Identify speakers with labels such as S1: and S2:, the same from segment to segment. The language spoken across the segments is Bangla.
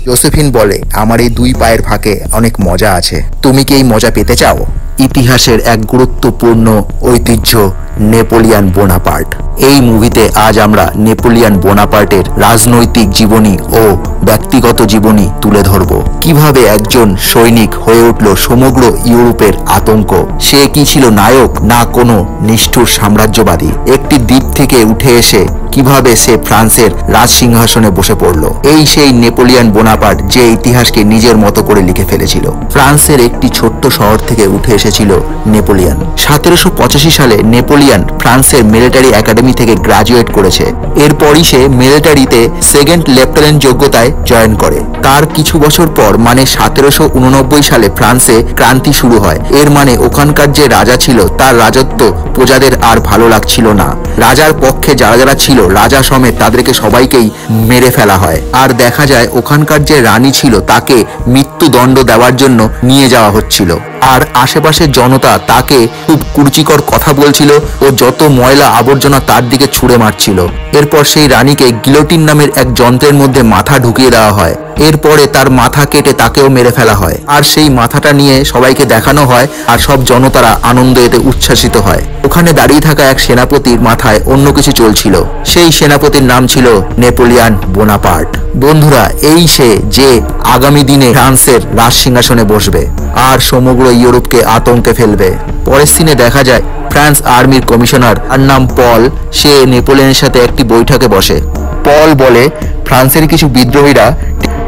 S1: জোসেফিন বলে, আমার এই দুই পায়ের ফাঁকে অনেক মজা আছে, তুমি কি এই মজা পেতে চাও? ইতিহাসের এক গুরুত্বপূর্ণ ঐতিহ্য নেপোলিয়ান বোনাপার্ট। এই মুভিতে আজ আমরা নেপোলিয়ান বোনাপার্টের রাজনৈতিক জীবনী ও ব্যক্তিগত জীবনী তুলে ধরব। কিভাবে একজন সৈনিক হয়ে উঠল সমগ্র ইউরোপের আতঙ্ক। সে কি ছিল নায়ক না কোনো নিষ্ঠুর সাম্রাজ্যবাদী? একটি দ্বীপ থেকে উঠে এসে কিভাবে সে ফ্রান্সের রাজসিংহাসনে বসে পড়ল। এই সেই নেপোলিয়ান বোনাপার্ট যে ইতিহাসকে নিজের মতো করে লিখে ফেলেছিল। ফ্রান্সের একটি ছোট্ট শহর থেকে উঠে এসেছিল নেপোলিয়ান। 1785 সালে নেপোলিয়ান ফ্রান্সের মিলিটারি একাডেমি থেকে গ্রাজুয়েট করেছে। এরপরই সে মিলিটারিতে সেকেন্ড লেফটেন্যান্ট যোগ্যতায় জয়েন করে। তার কিছু বছর পর মানে 1789 সালে ফ্রান্সে ক্রান্তি শুরু হয়। এর মানে ওখানকার যে রাজা ছিল তার রাজত্ব প্রজাদের আর ভালো লাগছিল না। রাজার পক্ষে যারা যারা ছিল রাজা সমেত তাদেরকে সবাইকেই মেরে ফেলা হয়। আর দেখা যায় ওখানকার যে রানী ছিল তাকে মৃত্যুদণ্ড দেওয়ার জন্য নিয়ে যাওয়া হচ্ছিল। আর আশেপাশের জনতা তাকে খুব কুরুচিকর কথা বলছিল ও যত ময়লা আবর্জনা তার দিকে ছুঁড়ে মারছিল। এরপর সেই রানীকে গিলোটিন নামের এক যন্ত্রের মধ্যে মাথা ঢুকিয়ে দেওয়া হয়। এরপরে তার মাথা কেটে তাকেও মেরে ফেলা হয়। আর সেই মাথাটা নিয়ে সবাইকে দেখানো হয় আর সব জনতারা আনন্দ এতে উচ্ছ্বাসিত হয়। ওখানে দাঁড়িয়ে থাকা এক সেনাপতির মাথায় অন্য কিছু চলছিল। সেই সেনাপতির নাম ছিল নেপোলিয়ান বোনাপার্ট। বন্ধুরা, এই সে যে আগামী দিনে ফ্রান্সের রাজসিংহাসনে বসবে আর সমগ্র ইউরোপকে আতঙ্কে ফেলবে। পরের সিনে দেখা যায় ফ্রান্স আর্মির কমিশনার, আর নাম পল, সে নেপোলিয়নের সাথে একটি বৈঠকে বসে। পল বলে ফ্রান্সের কিছু বিদ্রোহীরা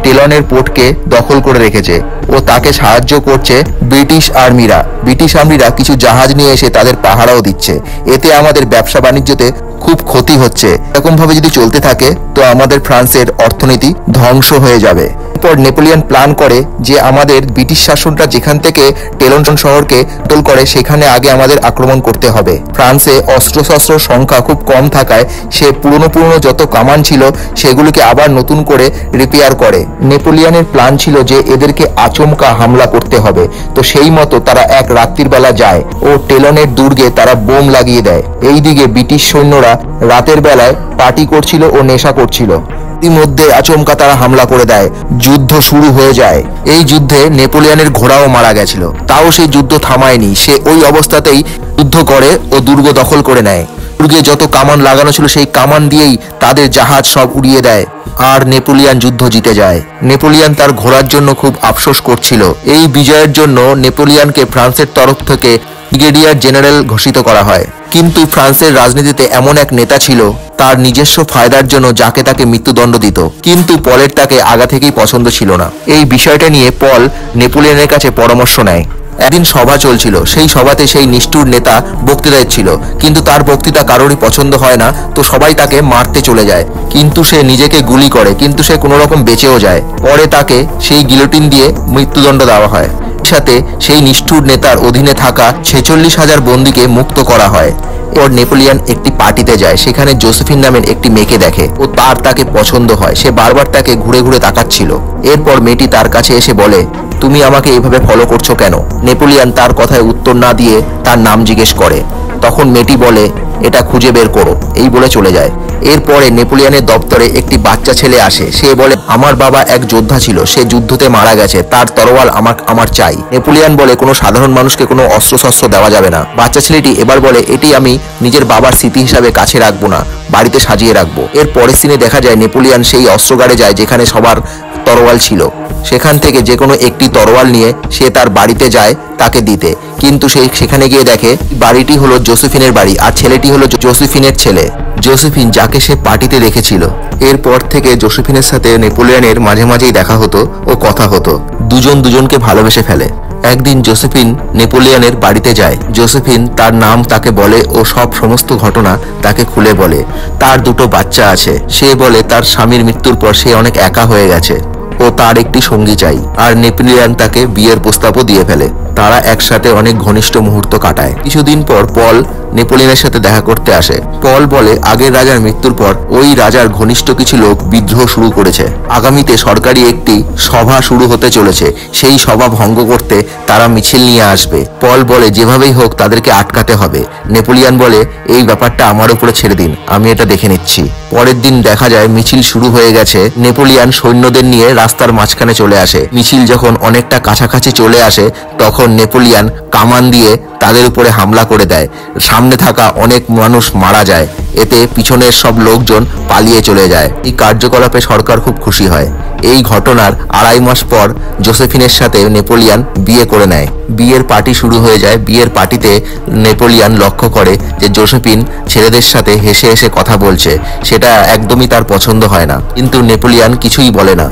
S1: টেলনের পোর্টকে দখল করে রেখেছে ও তাকে সাহায্য করছে ব্রিটিশ আর্মিরা কিছু জাহাজ নিয়ে এসে তাদের পাহারাও দিচ্ছে। এতে আমাদের ব্যবসা বাণিজ্যতে খুব ক্ষতি হচ্ছে। এরকম ভাবে যদি চলতে থাকে তো আমাদের ফ্রান্সের অর্থনীতি ধ্বংস হয়ে যাবে। এরপর নেপোলিয়ন প্ল্যান করে যে আমাদের ব্রিটিশ শাসনটা যেখান থেকে টেলন শহরকে দখল করে সেখানে আগে আমাদের আক্রমণ করতে হবে। ফ্রান্সে অস্ত্রশস্ত্র সংখ্যা খুব কম থাকায় সে পুরনো যত কামান ছিল সেগুলোকে আবার নতুন করে রিপেয়ার করে। নেপোলিয়নের প্ল্যান ছিল যে এদেরকে আচমকা হামলা করতে হবে। তো সেই মতো তারা এক রাত্রির বেলা যায় ও টেলনের দুর্গে তারা বোম লাগিয়ে দেয়। এইদিকে ব্রিটিশ সৈন্যরা রাতের বেলায় পার্টি করছিল ও নেশা করছিল। ইতিমধ্যে আচমকা তারা হামলা করে দেয়। যুদ্ধ শুরু হয়ে যায়। এই যুদ্ধে নেপোলিয়নের ঘোড়াও মারা গেছিল। তাও সেই যুদ্ধ থামায়নি। সে ওই অবস্থাতেই যুদ্ধ করে ও দুর্গ দখল করে নেয়। দুর্গে যত কামান লাগানো ছিল সেই কামান দিয়েই তাদের জাহাজ সব উড়িয়ে দেয় আর নেপোলিয়ন যুদ্ধ জিতে যায়। নেপোলিয়ন তার ঘোড়ার জন্য খুব আফসোস করছিল। এই বিজয়ের জন্য নেপোলিয়নকে ফ্রান্সের তরফ থেকে ব্রিগেডিয়ার জেনারেল ঘোষিত করা হয়। কিন্তু ফ্রান্সের রাজনীতিতে এমন এক নেতা ছিল তার নিজস্ব ফায়দার জন্য যাকে তাকে মৃত্যুদণ্ড দিত। কিন্তু পলের তাকে আগা থেকেই পছন্দ ছিল না। এই বিষয়টা নিয়ে পল নেপোলিয়নের কাছে পরামর্শ নেয়। একদিন সভা চলছিল। সেই সভাতে সেই নিষ্ঠুর নেতা বক্তৃতা দিচ্ছিল, কিন্তু তার বক্তৃতা কারোরই পছন্দ হয় না। তো সবাই তাকে মারতে চলে যায়, কিন্তু সে নিজেকে গুলি করে, কিন্তু সে কোনো রকম বেঁচেও যায়। পরে তাকে সেই গিলোটিন দিয়ে মৃত্যুদণ্ড দেওয়া হয়। সাথে সেই নিষ্ঠুর নেতার অধীনে থাকা 46,000 বন্দীকে মুক্ত করা হয়। এরপর নেপোলিয়ন একটি পার্টিতে যায়। সেখানে জোসেফিন নামের একটি মেয়েকে দেখে ও তাকে পছন্দ হয়। সে বারবার তাকে ঘুরে ঘুরে তাকাচ্ছিল। এরপর মেয়েটি তার কাছে এসে বলে, তুমি আমাকে এইভাবে ফলো করছো কেন? নেপোলিয়ন তার কথায় উত্তর না দিয়ে তার নাম জিজ্ঞেস করে। তখন মেয়েটি বলে, এটা খুঁজে বের করো, এই বলে চলে যায়। এরপরে নেপোলিয়নের দপ্তরে একটি বাচ্চা ছেলে আসে। সে বলে, আমার বাবা এক যোদ্ধা ছিল, সে যুদ্ধতে মারা গেছে, তার তরোয়াল আমার চাই। নেপোলিয়ন বলে, কোনো সাধারণ মানুষকে কোনো অস্ত্রশস্ত্র দেওয়া যাবে না। বাচ্চা ছেলেটি এবার বলে, এটি আমি নিজের বাবার স্মৃতি হিসাবে কাছে রাখবো না, বাড়িতে সাজিয়ে রাখবো। এর পরের সিনে দেখা যায় নেপোলিয়ন সেই অস্ত্রাগারে যায় যেখানে সবার তরোয়াল ছিল। সেখান থেকে যে কোনো একটি তরোয়াল নিয়ে সে তার বাড়িতে যায় তাকে দিতে। কিন্তু সেখানে গিয়ে দেখে বাড়িটি হলো জোসেফিনের বাড়ি আর ছেলেটি হলো জোসেফিনের ছেলে। জোসেফিন যাকে সে পার্টিতে দেখেছিল। এরপর থেকে জোসেফিনের সাথে নেপোলিয়নের মাঝে মাঝেই দেখা হতো ও কথা হতো। দুজনকে ভালোবেসে ফেলে। একদিন জোসেফিন নেপোলিয়নের বাড়িতে যায়। জোসেফিন তার নাম তাকে বলে ও সমস্ত ঘটনা তাকে খুলে বলে। তার দুটো বাচ্চা আছে। সে বলে তার স্বামীর মৃত্যুর পর সে অনেক একা হয়ে গেছে ও তার একটি সঙ্গী চাই। আর নেপোলিয়ন তাকে বিয়ের প্রস্তাবও দিয়ে ফেলে। তারা একসাথে অনেক ঘনিষ্ঠ মুহূর্ত কাটায়। কিছুদিন পর পল নেপোলিয়নের সাথে দেখা করতে আসে। পল বলে আগের রাজার মৃত্যুর পর ওই রাজার ঘনিষ্ঠ কিছু লোক বিদ্রোহ শুরু করেছে। আগামীতে সরকারি একটি সভা শুরু হতে চলেছে, সেই সভা ভঙ্গ করতে তারা মিছিল নিয়ে আসবে। পল বলে যেভাবেই হোক তাদেরকে আটকাতে হবে। নেপোলিয়ন বলে এই ব্যাপারটা আমার উপরে ছেড়ে দিন, আমি এটা দেখে নিচ্ছি। পরের দিন দেখা যায় মিছিল শুরু হয়ে গেছে। নেপোলিয়ন সৈন্যদের নিয়ে রাস্তার মাঝখানে চলে আসে। মিছিল যখন অনেকটা কাছাকাছি চলে আসে তখন নেপোলিয়ন কামান দিয়ে তাদের উপরে হামলা করে দেয়। সামনে থাকা অনেক মানুষ মারা যায়, এতে পিছনের সব লোকজন পালিয়ে চলে যায়। এই কার্যকলাপে সরকার খুব খুশি হয়। এই ঘটনার 2.5 মাস পর জোসেফিনের সাথে নেপোলিয়ন বিয়ে করে নেয়। বিয়ের পার্টি শুরু হয়ে যায়। বিয়ের পার্টিতে নেপোলিয়ন লক্ষ্য করে যে জোসেফিন ছেলেদের সাথে হেসে হেসে কথা বলছে, সেটা একদমই তার পছন্দ হয় না, কিন্তু নেপোলিয়ন কিছুই বলে না।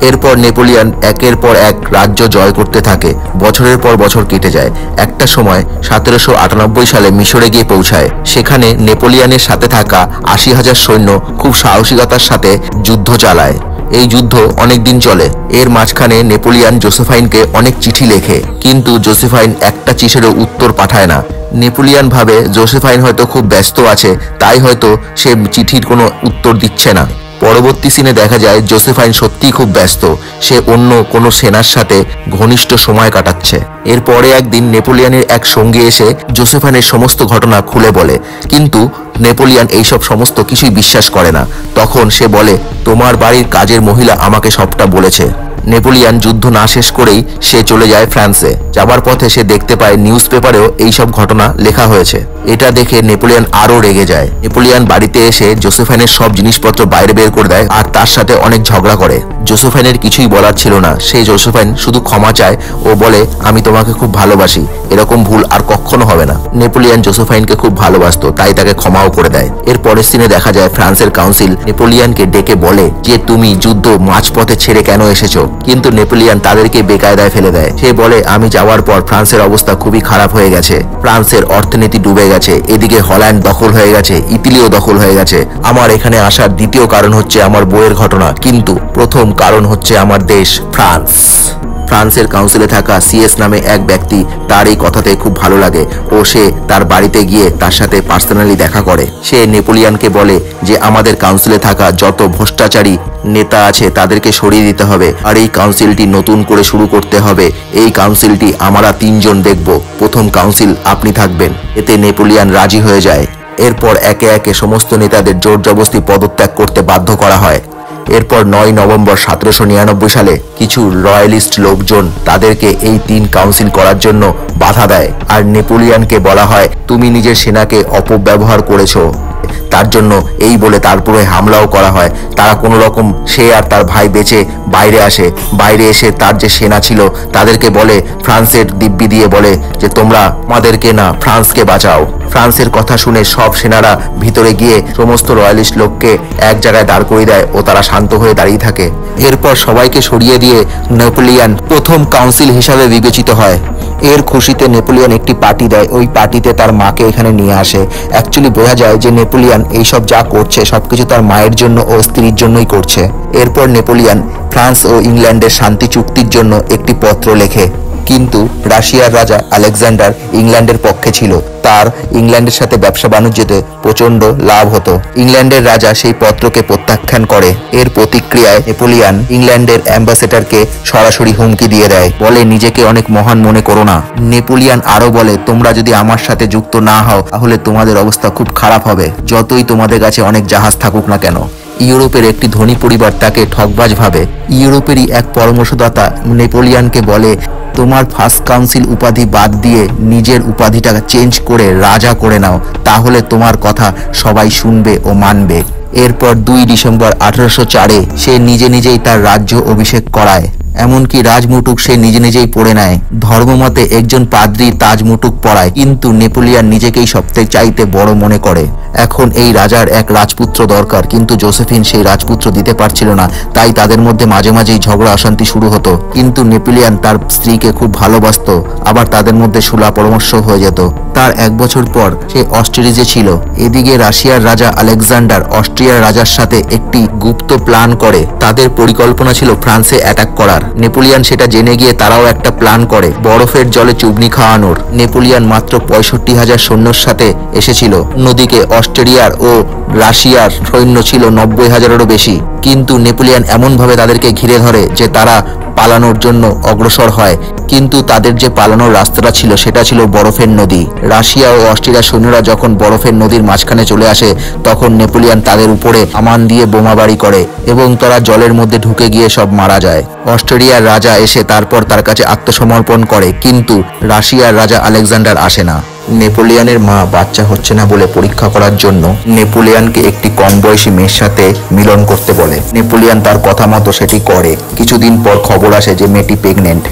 S1: এরপর নেপোলিয়ন একের পর এক রাজ্য জয় করতে থাকে। বছরের পর বছর কেটে যায়। একটা সময় 1798 সালে মিশরে গিয়ে পৌঁছায়। সেখানে নেপোলিয়নের সাথে থাকা 80,000 সৈন্য খুব সাহসিকতার সাথে যুদ্ধ চালায়। এই যুদ্ধ অনেক দিন চলে। এর মাঝখানে নেপোলিয়ন জোসেফাইনকে অনেক চিঠি লেখে, কিন্তু জোসেফাইন একটা চিঠিরও উত্তর পাঠায় না। নেপোলিয়ন ভাবে জোসেফাইন হয়তো খুব ব্যস্ত আছে, তাই হয়তো সে চিঠির কোনো উত্তর দিচ্ছে না। পরবর্তী সিনে দেখা যায় জোসেফাইন সত্যিই খুব ব্যস্ত, সে অন্য কোনো সেনার সাথে ঘনিষ্ঠ সময় কাটাচ্ছে। এরপরে একদিন নেপোলিয়নের এক সঙ্গী এসে জোসেফাইনের সমস্ত ঘটনা খুলে বলে, কিন্তু নেপোলিয়ন এইসব সমস্ত কিছুই বিশ্বাস করে না। তখন সে বলে, তোমার বাড়ির কাজের মহিলা আমাকে সবটা বলেছে। নেপোলিয়ন যুদ্ধ না শেষ করেই সে চলে যায় ফ্রান্সে। যাবার পথে সে দেখতে পায় নিউজ পেপারেও এইসব ঘটনা লেখা হয়েছে। এটা দেখে নেপোলিয়ন আরো রেগে যায়। নেপোলিয়ন বাড়িতে এসে জোসেফাইনের সব জিনিসপত্র বাইরে বের করে দেয় আর তার সাথে অনেক ঝগড়া করে। জোসেফাইনের কিছুই বলার ছিল না। সেই জোসেফাইন শুধু ক্ষমা চায় ও বলে, আমি তোমাকে খুব ভালোবাসি, এরকম ভুল আর কখনো হবে না। নেপোলিয়ন জোসেফাইনকে খুব ভালোবাসতো, তাই তাকে ক্ষমাও করে দেয়। এর পরের সিনে দেখা যায় ফ্রান্সের কাউন্সিল নেপোলিয়নকে ডেকে বলে যে তুমি যুদ্ধ মাঝপথে ছেড়ে কেন এসেছো, কিন্তু নেপোলিয়ন তাদেরকে বেকায়দায় ফেলে দেয়। সে বলে, আমি যাওয়ার পর ফ্রান্সের অবস্থা খুবই খারাপ হয়ে গেছে। ফ্রান্সের অর্থনীতি ডুবে গেছে, এদিকে হল্যান্ড দখল হয়ে গেছে, ইতালিও দখল হয়ে গেছে। আমার এখানে আসার দ্বিতীয় কারণ হচ্ছে আমার বইয়ের ঘটনা, কিন্তু প্রথম কারণ হচ্ছে আমার দেশ ফ্রান্স। ফ্রান্সের কাউন্সিলে থাকা সিএস নামে এক ব্যক্তি, তার এই কথাতে খুব ভালো লাগে ও সে তার বাড়িতে গিয়ে তার সাথে পার্সোনালি দেখা করে। সে নেপোলিয়নকে বলে যে আমাদের কাউন্সিলে থাকা যত ভ্রষ্টাচারী নেতা আছে তাদেরকে সরিয়ে দিতে হবে আর এই কাউন্সিলটি নতুন করে শুরু করতে হবে। এই কাউন্সিলটি আমরা 3 জন দেখব, প্রথম কাউন্সিল আপনি থাকবেন। এতে নেপোলিয়ন রাজি হয়ে যায়। এরপর একে একে সমস্ত নেতাদের জোর জবরদস্তি পদত্যাগ করতে বাধ্য করা হয়। এরপর 9 নভেম্বর 1799 সালে কিছু রয়্যালিস্ট লোকজন তাদেরকে এই 3 কাউন্সিল করার জন্য বাধা দেয় আর নেপোলিয়নকে বলা হয়, তুমি নিজের সেনাকে অপব্যবহার করেছো। তার জন্য এই বলে তার উপরে হামলাও করা হয়। তারা কোনো রকম সে আর তার ভাই বেঁচে বাইরে আসে। বাইরে এসে তার যে সেনা ছিল তাদেরকে বলে, ফ্রান্সের দিব্যি দিয়ে বলে যে তোমরা আমাদেরকে না, ফ্রান্সকে বাঁচাও। ফ্রান্সের কথা শুনে সব সেনারা ভিতরে গিয়ে সমস্ত রয়্যালিস্ট লোককে এক জায়গায় দাঁড় করিয়ে দেয় ও তারা শান্ত হয়ে দাঁড়িয়ে থাকে। এরপর সবাইকে সরিয়ে দিয়ে নেপোলিয়ন প্রথম কাউন্সিল হিসাবে বিবেচিত হয়। এর খুশিতে নেপোলিয়ন একটি পার্টি দেয়। ওই পার্টিতে তার মাকে এখানে নিয়ে আসে। অ্যাকচুয়ালি বোঝা যায় যে নেপোলিয়ন এইসব যা করছে সবকিছু তার মায়ের জন্য ও স্ত্রীর জন্যই করছে। এরপর নেপোলিয়ন ফ্রান্স ও ইংল্যান্ডের শান্তি চুক্তির জন্য একটি পত্র লেখে, কিন্তু রাশিয়ার রাজা আলেকজান্ডার ইংল্যান্ডের পক্ষে ছিল। তার ইংল্যান্ডের সাথে ব্যবসা বাণিজ্যতে প্রচন্ড লাভ হতো। ইংল্যান্ডের রাজা সেই পত্রকে প্রত্যাখ্যান করে। এর প্রতিক্রিয়ায় নেপোলিয়ন ইংল্যান্ডের অ্যাম্বাসেডারকে সরাসরি হুমকি দিয়ে দেয়, বলে নিজেকে অনেক মহান মনে করো না। নেপোলিয়ন আরো বলে, তোমরা যদি আমার সাথে যুক্ত না হও তাহলে তোমাদের অবস্থা খুব খারাপ হবে, যতই তোমাদের কাছে অনেক জাহাজ থাকুক না কেন। ইউরোপের একটি ধনী পরিবার তাকে ঠকবাজ ভাবে। ইউরোপেরই এক পরামর্শদাতা নেপোলিয়নকে বলে, তোমার ফার্স্ট কাউন্সিল উপাধি বাদ দিয়ে নিজের উপাধিটা চেঞ্জ করে রাজা করে নাও, তাহলে তোমার কথা সবাই শুনবে ও মানবে। এরপর 2 ডিসেম্বর 1804-এ সে নিজে নিজেই তার রাজ্য অভিষেক করায়। এমনকি রাজমুটুক সে নিজে নিজেই পড়ে নেয়। ধর্মমতে একজন পাদ্রী তাজমুটুক পড়ায়, কিন্তু নেপোলিয়ন নিজেকেই সবথেকে চাইতে বড় মনে করে। এখন এই রাজার এক রাজপুত্র দরকার, কিন্তু জোসেফিন সেই রাজপুত্র দিতে পারছিল না। তাই তাদের মধ্যে মাঝে মাঝেই ঝগড়া অশান্তি শুরু হতো। কিন্তু নেপোলিয়ন তার স্ত্রীকে খুব ভালোবাসতো, আবার তাদের মধ্যে সুলা পরামর্শ হয়ে যেত। তার 1 বছর পর সে অস্ট্রিজে ছিল। এদিকে রাশিয়ার রাজা আলেকজান্ডার অস্ট্রিয়ার রাজার সাথে একটি গুপ্ত প্ল্যান করে। তাদের পরিকল্পনা ছিল ফ্রান্সে অ্যাটাক করার। নেপোলিয়ান সেটা জেনে গিয়ে তারাও একটা প্ল্যান করে বরফের জলে চুবনি খাওয়ানোর। নেপোলিয়ান মাত্র 65,000 সৈন্যর সাথে এসেছিল। অন্যদিকে অস্ট্রেলিয়ার ও রাশিয়ার সৈন্য ছিল 90,000-এরও বেশি। কিন্তু নেপোলিয়ান এমনভাবে তাদেরকে ঘিরে ধরে যে তারা পালানোর জন্য অগ্রসর হয়, কিন্তু তাদের যে পালানোর রাস্তাটা ছিল সেটা ছিল বরফের নদী। রাশিয়া ও অস্ট্রেলিয়ার সৈন্যরা যখন বরফের নদীর মাঝখানে চলে আসে তখন নেপোলিয়ান তাদের উপরে কামান দিয়ে বোমাবারি করে এবং তারা জলের মধ্যে ঢুকে গিয়ে সব মারা যায়। অস্ট্রেলিয়ার রাজা এসে তারপর তার কাছে আত্মসমর্পণ করে, কিন্তু রাশিয়ার রাজা আলেকজান্ডার আসে না। নেপোলিয়ানের মা বাচ্চা হচ্ছে না বলে পরীক্ষা করার জন্য নেপোলিয়ানকে একটি কম বয়সী মেয়ের সাথে মিলন করতে বলে। নেপোলিয়ান তার কথা মতো সেটি করে। কিছুদিন পর খবর আসে যে মেয়েটি প্রেগনেন্ট।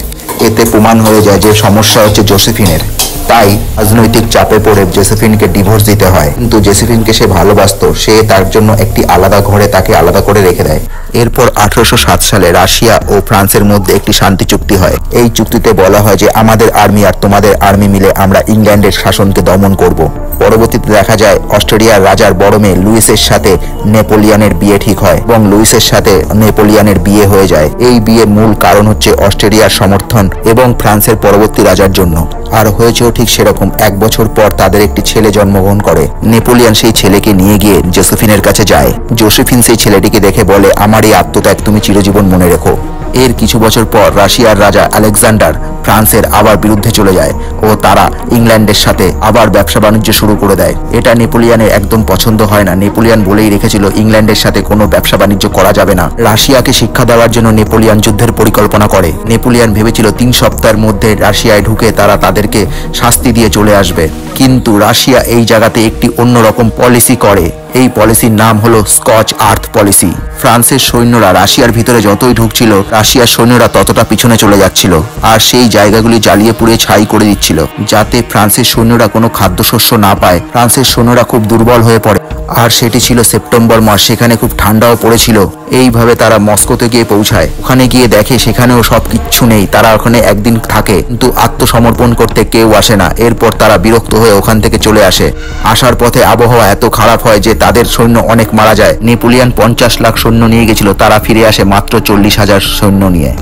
S1: এতে প্রমাণ হয়ে যায় যে সমস্যা হচ্ছে জোসেফিনের। তাই রাজনৈতিক চাপে পড়ে জোসেফিনকে ডিভোর্স দিতে হয়, কিন্তু জোসেফিনকে সে ভালোবাসতো। সে তার জন্য একটি আলাদা ঘরে তাকে আলাদা করে রেখে দেয়। এরপর 1807 সালে রাশিয়া ও ফ্রান্সের মধ্যে একটি শান্তি চুক্তি হয়। এই চুক্তিতে বলা হয় যে আমাদের আর্মি আর তোমাদের আর্মি মিলে আমরা ইংল্যান্ডের শাসনকে দমন করব। পরবর্তীতে দেখা যায় অস্ট্রেলিয়ার রাজার বড় মেয়ে লুইসের সাথে নেপোলিয়ানের বিয়ে ঠিক হয় এবং লুইসের সাথে নেপোলিয়ানের বিয়ে হয়ে যায়। এই বিয়ের মূল কারণ হচ্ছে অস্ট্রেলিয়ার সমর্থন এবং ফ্রান্সের পরবর্তী রাজার জন্য। আর হয়েছেও ঠিক সেরকম। 1 বছর পর তাদের একটি ছেলে জন্মগ্রহণ করে। নেপোলিয়ান সেই ছেলেকে নিয়ে গিয়ে জোসেফিনের কাছে যায়। জোসেফিন সেই ছেলেটিকে দেখে বলে, আমার এই আত্মত্যাগ তুমি চিরজীবন মনে রেখো। এর কিছু বছর পর রাশিয়ার রাজা আলেকজান্ডার ফ্রান্সের আবার বিরুদ্ধে চলে যায় ও তারা ইংল্যান্ডের সাথে আবার ব্যবসা বাণিজ্য শুরু করে দেয়। এটা নেপোলিয়ানের একদম পছন্দ হয় না। নেপোলিয়ান বলেই রেখেছিল ইংল্যান্ডের সাথে কোনো ব্যবসা বাণিজ্য করা যাবে না। রাশিয়াকে শিক্ষা দেওয়ার জন্য নেপোলিয়ান যুদ্ধের পরিকল্পনা করে। নেপোলিয়ান ভেবেছিল 3 সপ্তাহের মধ্যে রাশিয়ায় ঢুকে তারা তাদেরকে শাস্তি দিয়ে চলে আসবে, কিন্তু রাশিয়া এই জায়গাতে একটি অন্যরকম পলিসি করে। এই পলিসির নাম হলো স্কচ আর্থ পলিসি। ফ্রান্সের সৈন্যরা রাশিয়ার ভিতরে যতই ঢুকছিল রাশিয়ার সৈন্যরা ততটা পিছনে চলে যাচ্ছিল আর সেই জায়গাগুলি জ্বালিয়ে পুড়িয়ে ছাই করে দিচ্ছিল, যাতে ফ্রান্সের সৈন্যরা কোনো খাদ্যশস্য না পায়। ফ্রান্সের সৈন্যরা খুব দুর্বল হয়ে পড়ে। আর সেটি ছিল সেপ্টেম্বর মাস, সেখানে খুব ঠান্ডাও পড়েছিল। এইভাবে তারা মস্কোতে গিয়ে পৌঁছায়। ওখানে গিয়ে দেখে সেখানেও সব কিচ্ছু নেই। তারা ওখানে একদিন থাকে, কিন্তু আত্মসমর্পণ করতে কেউ আসে না। এরপর তারা বিরক্ত হয়ে ওখান থেকে চলে আসে। আসার পথে আবহাওয়া এত খারাপ হয় যে তাদের সৈন্য অনেক মারা যায়। নেপোলিয়ান 50 লাখ সৈন্য নিয়ে গেছিল, তারা ফিরে আসে মাত্র 40,000 সৈন্য নিয়ে।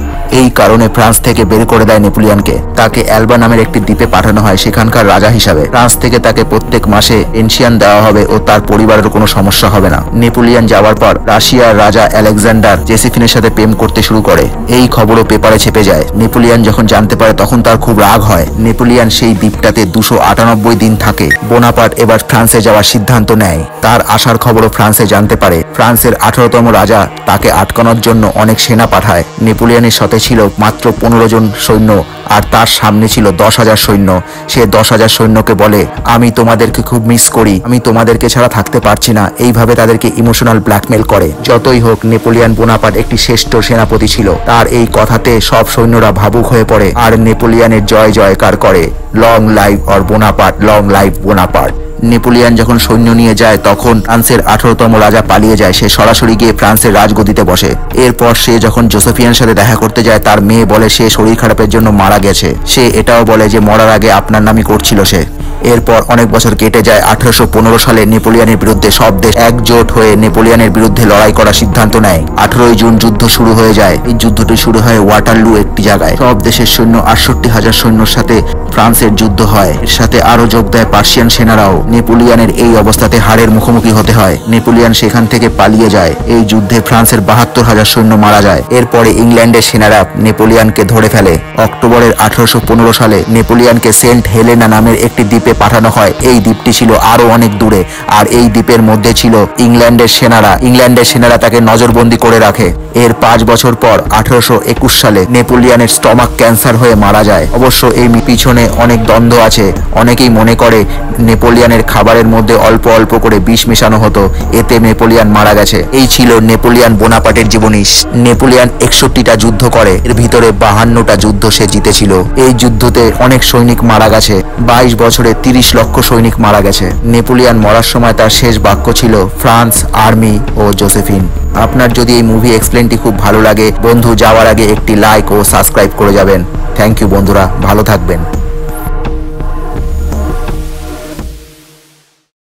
S1: এই কারণে ফ্রান্স থেকে বের করে দেয় নেপোলিয়ানকে। তাকে অ্যালবা নামের একটি দ্বীপে পাঠানো হয় সেখানকার রাজা হিসাবে। ফ্রান্স থেকে তাকে প্রত্যেক মাসে পেনশন দেওয়া হবে ও তার পরিবারের কোনো সমস্যা হবে না। নেপোলিয়ান যাওয়ার পর রাশিয়ার রাজা আলেকজান্ডার জোসেফিনের সাথে প্রেম করতে শুরু করে। এই খবরও পেপারে ছেপে যায়। নেপোলিয়ান যখন জানতে পারে তখন তার খুব রাগ হয়। নেপোলিয়ান সেই দ্বীপটাতে 298 দিন থাকে। বোনাপার্ট এবার ফ্রান্সে যাওয়ার সিদ্ধান্ত নেয়। তার আসার খবরও ফ্রান্সে জানতে পারে। ফ্রান্সের 18তম রাজা তাকে আটকানোর জন্য অনেক সেনা পাঠায়। নেপোলিয়ানের সাথে ছিল মাত্র 15 জন সৈন্য আর তার সামনে ছিল 10,000 সৈন্য। সে 10,000 সৈন্যকে বলে, আমি তোমাদেরকে খুব মিস করি, আমি তোমাদেরকে ছাড়া থাকতে পারছি না। এইভাবে তাদেরকে ইমোশনাল ব্ল্যাকমেল করে। যতই হোক নেপোলিয়ান বোনাপার্ট একটি শ্রেষ্ঠ সেনাপতি ছিল। তার এই কথাতে সব সৈন্যরা ভাবুক হয়ে পড়ে আর নেপোলিয়ানের জয় জয়কার করে। Long live or Bonaparte, long live Bonaparte. Napoleon যখন সৈন্য নিয়ে যায় তখন ফ্রান্সের 18তম রাজা পালিয়ে যায়। সে সরাসরি গিয়ে ফ্রান্সের রাজগদিতে বসে। এরপর সে যখন জোসেফিয়ানের সাথে দেখা করতে যায় তার মেয়ে বলে সে শরীর খারাপের জন্য মারা গেছে। সে এটাও বলে যে মরার আগে আপনার নামই করছিল সে। এরপর অনেক বছর কেটে যায়। 1815 সালে নেপোলিয়ানের বিরুদ্ধে সব দেশ একজোট হয়ে নেপোলিয়ানের বিরুদ্ধে লড়াই করার সিদ্ধান্ত নেয়। 18 জুন যুদ্ধ শুরু হয়ে যায়। এই যুদ্ধটি শুরু হয় ওয়াটারলু একটি জায়গায়। সব দেশের সৈন্য 68,000 সৈন্যর সাথে ফ্রান্সের যুদ্ধ হয়। এর সাথে আরো যোগ দেয় পার্সিয়ান সেনারাও। নেপোলিয়ানের এই অবস্থাতে হারের মুখোমুখি হতে হয়। নেপোলিয়ান সেখান থেকে পালিয়ে যায়। এই যুদ্ধে ফ্রান্সের 72,000 সৈন্য মারা যায়। এরপরে ইংল্যান্ডের সেনারা নেপোলিয়ানকে ধরে ফেলে। অক্টোবরের 1815 সালে নেপোলিয়ানকে সেন্ট হেলেনা নামের একটি দ্বীপে পাঠানো হয়। এই দ্বীপটি ছিল আরো অনেক দূরে আর এই দ্বীপের মধ্যে ছিল ইংল্যান্ডের সেনারা। ইংল্যান্ডের সেনারা তাকে নজরবন্দি করে রাখে। এর 5 বছর পর 1821 সালে নেপোলিয়ানের স্টমাক ক্যান্সার হয়ে মারা যায়। অবশ্য এই পিছনে অনেক দ্বন্দ্ব আছে। অনেকেই মনে করে নেপোলিয়ানের খাবারের মধ্যে অল্প অল্প করে বিষ মেশানো হতো, এতে নেপোলিয়ান মারা গেছে। এই ছিল নেপোলিয়ান বোনাপার্টের জীবনী। নেপোলিয়ান 61টা যুদ্ধ করে, এর ভিতরে 52টা যুদ্ধ সে জিতেছিল। এই যুদ্ধতে অনেক সৈনিক মারা গেছে। 22 বছরে 30 লক্ষ সৈনিক মারা গেছে। নেপোলিয়ান মরার সময় তার শেষ বাক্য ছিল ফ্রান্স, আর্মি ও জোসেফিন। আপনার যদি এই মুভি এক্সপ্লেনটি খুব ভালো লাগে, বন্ধু যাওয়ার আগে একটি লাইক ও সাবস্ক্রাইব করে যাবেন। থ্যাংক ইউ বন্ধুরা, ভালো থাকবেন।